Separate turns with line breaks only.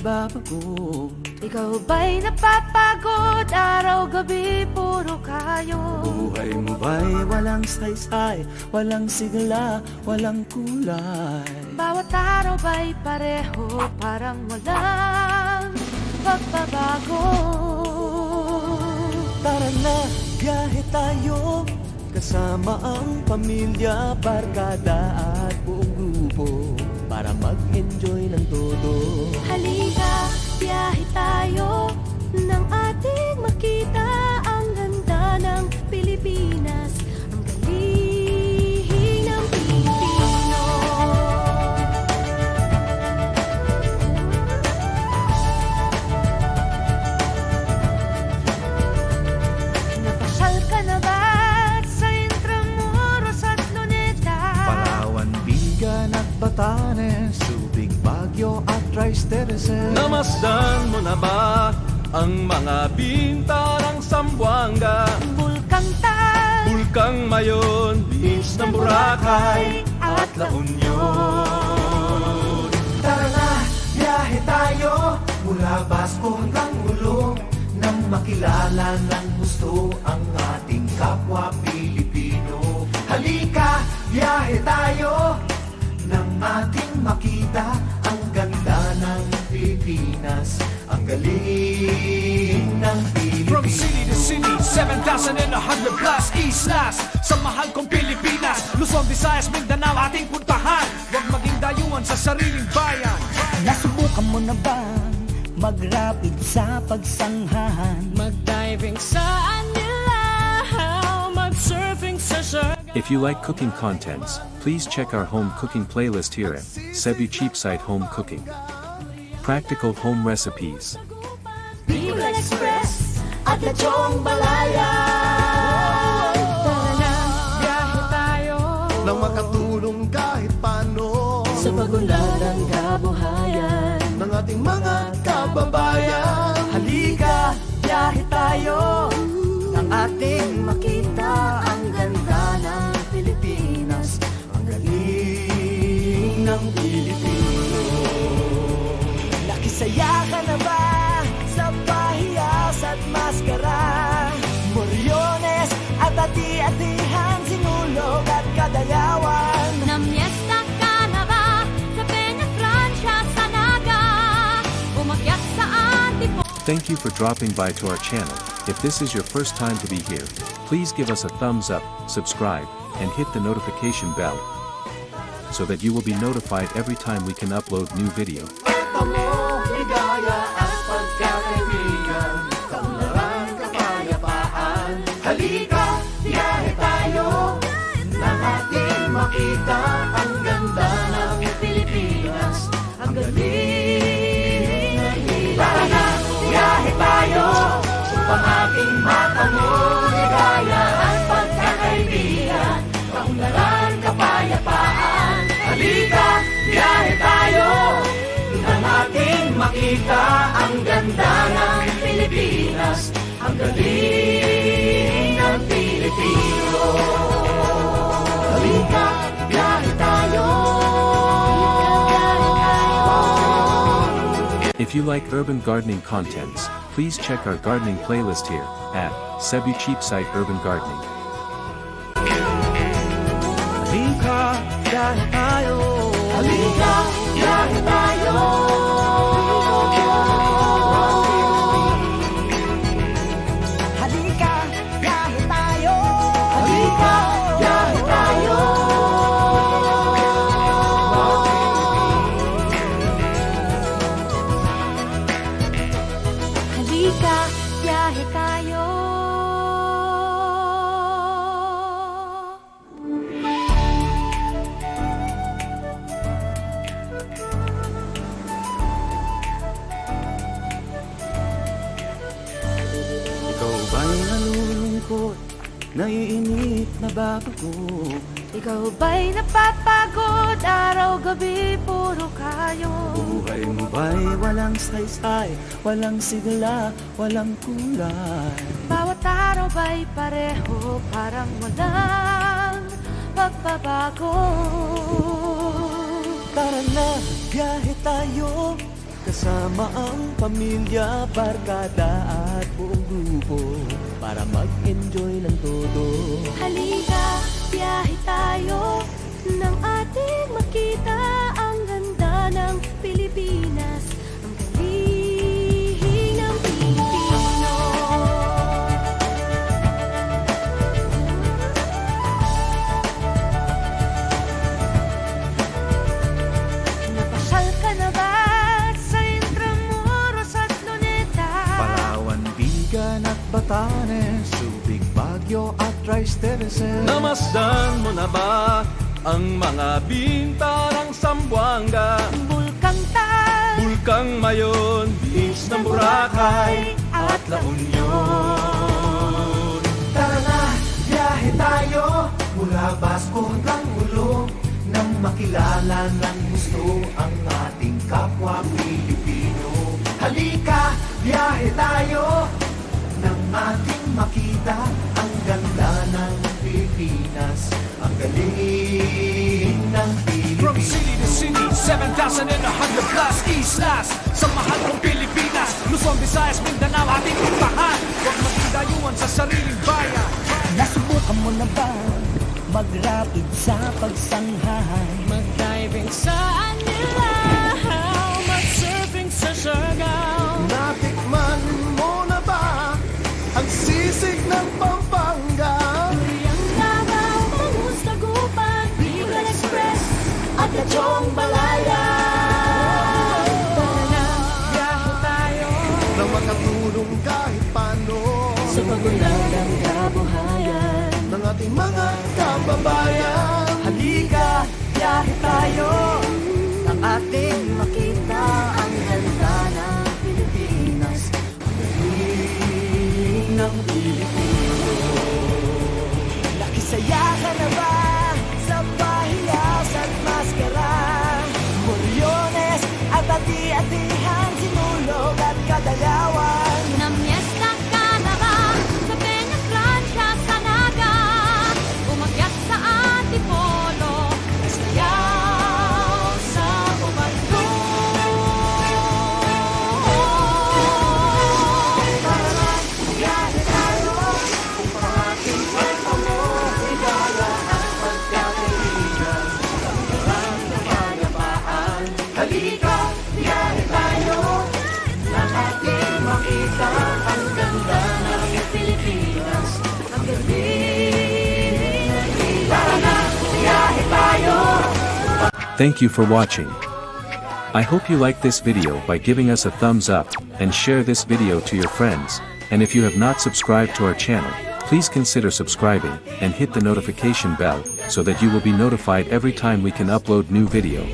nababago.
Ikaw ba'y napapagod? Araw-gabi puro kayo.
Buhay mo ba'y walang saysay, walang sigla, walang kulay?
Bawat araw ba'y pareho, parang walang pagbabago?
Tara na, biyahe tayo, kasama ang pamilya, barkada at buong grupo, para mag-enjoy ng todo.
Halika, biyahe tayo, nang ating makita ang ganda ng Pilipinas, ang galing ng Pilipino. Napasyal ka na ba sa Intramuros at Luneta?
Palawan, Bigan at Batanes, Subic, Baguio at Rice Terraces.
Namasdan mo na ba ang mga binta ng Zamboanga,
Bulkang Tal,
Bulkang Mayon, Beach ng Boracay at La Union?
Tara na, biyahe tayo, mula Basco hanggang Ulo, nang makilala ng gusto ang ating kapwa Pilipino. Halika, biyahe tayo, nang ating makita ang ganda ng Pilipinas, ang galing ng Pilipinas.
From city to city, 7,100 plus islas, sa mahal kong Pilipinas, Luzon, Visayas, Mindanao ating puntahan. Huwag maging dayuhan sa sariling bayan.
Nasubukan mo na bang mag-rapid sa pagsanghahan?
mag-diving sa Anilaw, mag-surfing sa
If you like cooking contents, please check our home cooking playlist here at Cebucheapsite Home Cooking. Practical home recipes.
Bicol Express at Lechong Balaya. Tara na, biyahe tayo,
Nang makatulong kahit paano
sa pagunlad ng kabuhayan
ng ating mga kababayan.
Halika, biyahe tayo, nang ating makita ang ganda ng Pilipinas, ang galing ng Pilipino. Nakisaya ka na ba sa pahiyas at maskara? Moriones at ati-atihan, Sinulog at Kadayawan. Namyesta ka na ba sa Peña Francia, sa Naga? Umakyat sa Antipolo.
Thank you for dropping by to our channel. If this is your first time to be here, please give us a thumbs up, subscribe, and hit the notification bell, so that you will be notified every time we can upload new video.
Ligaya at pagkakaibigan, kaunlaran, kapayapaan. Halika, biyahe tayo, nang ating makita ang ganda ng Pilipinas, ang galing ng Pilipinas. Tara na, biyahe tayo, upang ating matamo. Ligaya at pagkakaibigan, kaunlaran, kapayapaan. Halika, biyahe tayo, nang ating makita ang ganda ng Pilipinas, ang galing ng Pilipino. Halika, biyahe tayo.
If you like urban gardening contents, please check our gardening playlist here at Cebucheapsite Urban Gardening.
Halika, biyahe tayo. Halika, biyahe tayo. Halika, biyahe tayo. Halika, biyahe tayo.
Halika, biyahe tayo.
Ikaw ba'y nalulungkot, naiinip, nababago?
Ikaw ba'y napapagod? Araw-gabi puro kayo.
Buhay mo ba'y walang saysay, walang sigla, walang kulay?
Bawat araw ba'y pareho, parang walang pagbabago?
Tara na, biyahe tayo, Kasama ang pamilya, barkada at buong grupo para mag-enjoy ng todo.
Halika, biyahe tayo nang ating makita ang ganda ng Pilipinas, ang galing ng Pilipino. Napasyal ka na ba sa Intramuros at Luneta?
Palawan, Bigan at Batanes, Subic, Baguio at Rice Terraces.
Namasdan mo na ba ang mga binta ng Zamboanga,
Bulkang Tal,
Bulkang Mayon, Beach ng Boracay at La Union?
Tara na, biyahe tayo mula Basco hanggang Ulo nang makilala ng gusto ang ating kapwa Pilipino. Halika, biyahe tayo nang ating makita ang ganda ng Pilipinas, ang galing ng From Pilipinas. city to city, 7,100 plus islas. Sa mahal kong Pilipinas, Luzon, Visayas, Mindanao, ating puntahan. Huwag maging dayuhan sa sariling bayan.
nasubukan mo na ba mag-rapid sa pagsanghay?
Mag-diving sa Anilaw, mag-surfing sa Siargao.
Natikman mo na ba ang sisig ng Pampanga?
Ang Davao, Mangus, Tagupan, Bicol Express at Lechong Balaya.
Tara na, biyahe tayo
Nang makatulong kahit paano
Sa pagulang ng kabuhayan,
ng ating mga kababayan.
Halika, biyahe tayo ang ating makita ang ganda ng Pilipinas, ang galing ng Pilipino.
nakisaya ka na ba sa pahiyas at maskara? Moryones at ati-atihan, sinulog at kadayawan.
Namiesta ka na ba sa Peñas, Francia, sa Naga? Umakyat sa Antipolo,
Sayaw sa Ubando. Tara na, biyahe tayo upang ating kwento mo higala at pagkakaibigan sa parang kapayapaan. Halika, biyahe tayo nang ating makita ang ganda ng Pilipinas, ang galing ng Pilipinas. Tara na, biyahe tayo.
Thank you for watching. I hope you like this video by giving us a thumbs up, and share this video to your friends, and if you have not subscribed to our channel, please consider subscribing, and hit the notification bell, so that you will be notified every time we can upload new video.